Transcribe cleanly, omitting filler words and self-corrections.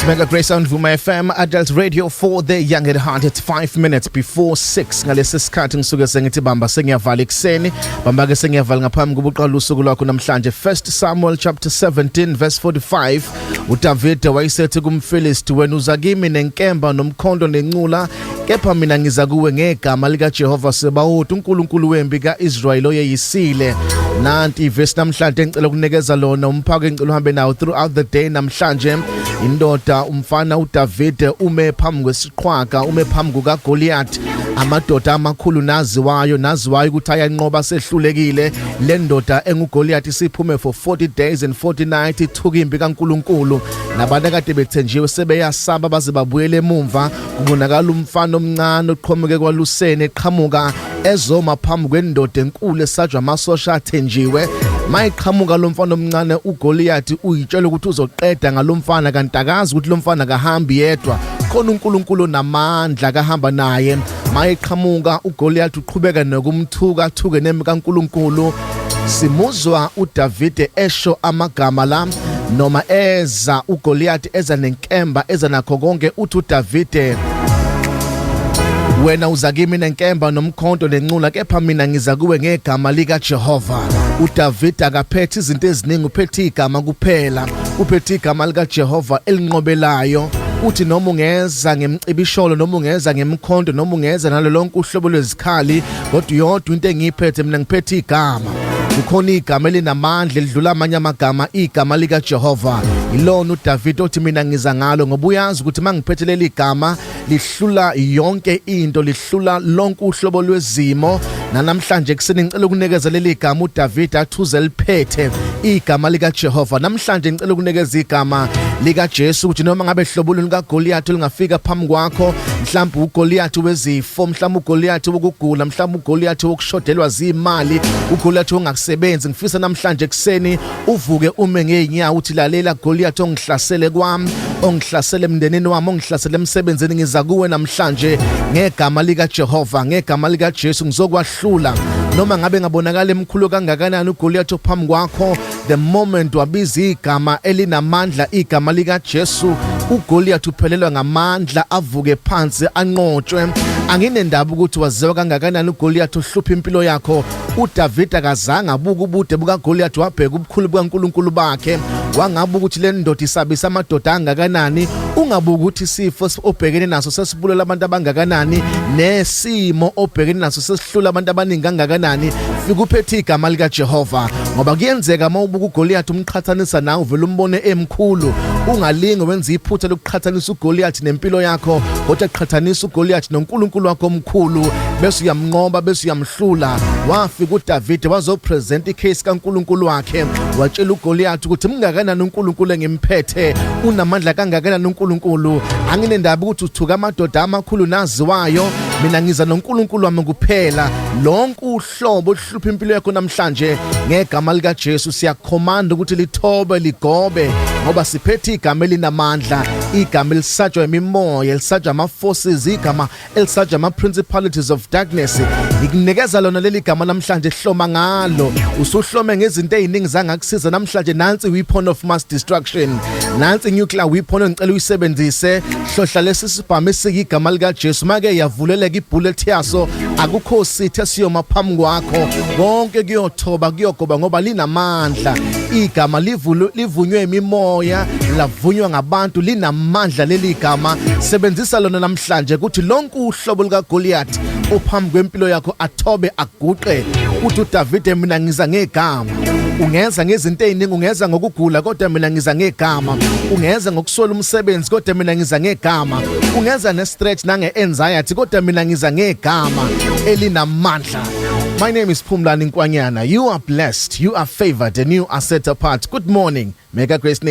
It's Mega Grace on Vuma FM Adult Radio for the young at heart. It's 5 minutes before 6. Ngalesi sikhathi ngisuke sengithi bamba sengiyavala ekseni. Bamba ke sengiyavala ngaphambi kokuqala usuku lwakho namhlanje. 1 Samuel chapter 17 verse 45. uDavid wayesethi kumFilisti, wena uza kimi nenkemba nomkhondo nenqula, kepha mina ngiza kuwe ngegama lika Jehova Sebaot, uNkulunkulu wempi kaIsrayeli oyeyisile. Nanti verse namhlanje ngicela ukunikeza lona umphako engicela uhambe nawo throughout the day namhlanje. Indoda umfana uDavid ume phambi kwesiqhwaga, ume phambi kukaGoliath. Amadoda amakhulu naziwayo ukuthi ayanqoba sehlulekile. Le ndoda enguGoliath isiphume for 40 days and 40 nights ithuka impi kaNkulunkulu. Nabantu kade bethenjiwe sebeyasaba baze babuyele emumva. Kubonakala umfana omncane oqhamuke kwaLusene eqhamuka ezoma phambi kwendoda enkulu esajwa amasosha athenjiwe. Mayiqhamuka lo mfana omncane uGoliath uyitshela ukuthi uzoqeda ngalomfana kanti akazi ukuthi lo mfana kahambi yedwa. Khona uNkulunkulu namandla kahamba naye. Mayiqhamuka uGoliath uqhubeka nokumthuka thuke nemi kaNkulunkulu. Simuzwa uDavid esho amagama la noma eza uGoliath eza nenkemba eza nakho konke uthi uDavid, wena uza kimi nenkemba nomkhonto nenqula, kepha mina ngiza kuwe ngegama lika Jehova. uDavid akaphethe izinto eziningi, uphethe igama kuphela, uphethe igama lika Jehova elinqobelayo. Uthi noma ungeza ngemcibisholo, noma ungeza ngemkhonto, noma ungeza nalo lonke uhlobo lwezikhali, kodwa yodwa into engiyiphethe mina ngiphethe igama. Kukhona igama elinamandla elidlula amanye amagama, igama lika Jehova. Ilona uDavid othi mina ngiza ngalo, ngoba uyazi ukuthi mangiphethe leli gama lihlula yonke into, lihlula lonke uhlobo lwezimo. Namhlanje kuseni ngicela ukunikeza leli gama uDavid athuze liphethe, igama lika Jehova. Namhlanje ngicela ukunikeza igama lika Jesu, ukuthi noma ngabe hlobulweni kaGoliath lingafika phambi kwakho, mhlawumbe uGoliath wezifo, mhlawumbe uGoliath wokugula, mhlawumbe uGoliath wokushodelwa zimali, uGoliath ongakusebenzi, ngifisa namhlanje kuseni uvuke ume ngeenyawo uthi lalela Goliath ongihlasele kwami, ongihlasele emndenini wami, ongihlasele emsebenzini, ngiza kuwe namhlanje ngegama lika Jehova, ngegama lika Jesu ngizokwahlula. Noma ngabe ngabonakala emkhulu kangakanani uGoliath phambi kwakho, the moment wabiza igama elinamandla, igama lika Jesu, uGoliath uphelelwa ngamandla, avuke phansi anqotshwe. Anginendaba ukuthi waziwa kangakanani uGoliath uhlupha impilo yakho. uDavid akazange abuka ubude bukaGoliath, wabheka ubukhulu bukaNkulunkulu bakhe. Wangabuka ukuthi le ndoda isabisa amadoda angakanani, ungabuka ukuthi isifo obhekene naso sesibulela abantu abangakanani, nesimo obhekene naso sesihlula abantu abaningi kangakanani. Fika uphethe igama lika Jehova, ngoba kuyenzeka mawubuka uGoliath umqhathanisa nawe uvela umbone emkhulu, ungalinge wenza iphutha lokuqhathanisa uGoliath nempilo yakho, kodwa qhathanisa uGoliath noNkulunkulu wakho omkhulu, bese uyamnqoba, bese uyamhlula. Wafika uDavid wazopresent icase kaNkulunkulu wakhe, watshela uGoliath ukuthi mngakanani uNkulunkulu engimphethe, unamandla kangakanani uNkulunkulu. Anginendaba ukuthi uthuka amadoda amakhulu naziwayo, mina ngiza noNkulunkulu wami kuphela. Lonke uhlobo oluhlupha impilo yakho namhlanje ngegama lika Jesu siyakhomanda ukuthi lithobe ligobe, ngoba siphethe igama elinamandla, igama elisajwa imimoya, elisajwa ama-forces, igama elisajwa ama-principalities of darkness. Ngikunikeza lona leli gama namhlanje, hloma ngalo. Usuhlome ngezinto eziningi zangakusiza namhlanje. Nansi weapon of mass destruction, nansi nuclear weapon engicela uyisebenzise. Hlohla lesi sibhamu esikigama lika Jesu, make yavuleleka ibullet yaso, akukho sithe siyoma phambi kwakho, konke kuyothoba kuyogoba ngoba linamandla. Igama livunywe imimoya, lavunywa ngabantu, linamandla leli gama. Sebenzisa lona namhlanje ukuthi lonke uhlobo likaGoliath ophambi kwempilo yakho athobe aguqe. Uthi uDavid, mina ngiza ngegama. Ungeza ngezinto eziningi, ungeza ngokugula kodwa mina ngiza ngegama. Ungeza ngokusola umsebenzi kodwa mina ngiza ngegama. Ungeza ne-stress nange-anxiety kodwa mina ngiza ngegama elinamandla. My name is Phumlani Nkwanyana. You are blessed, you are favored, and you are set apart. Good morning, Mega Grace.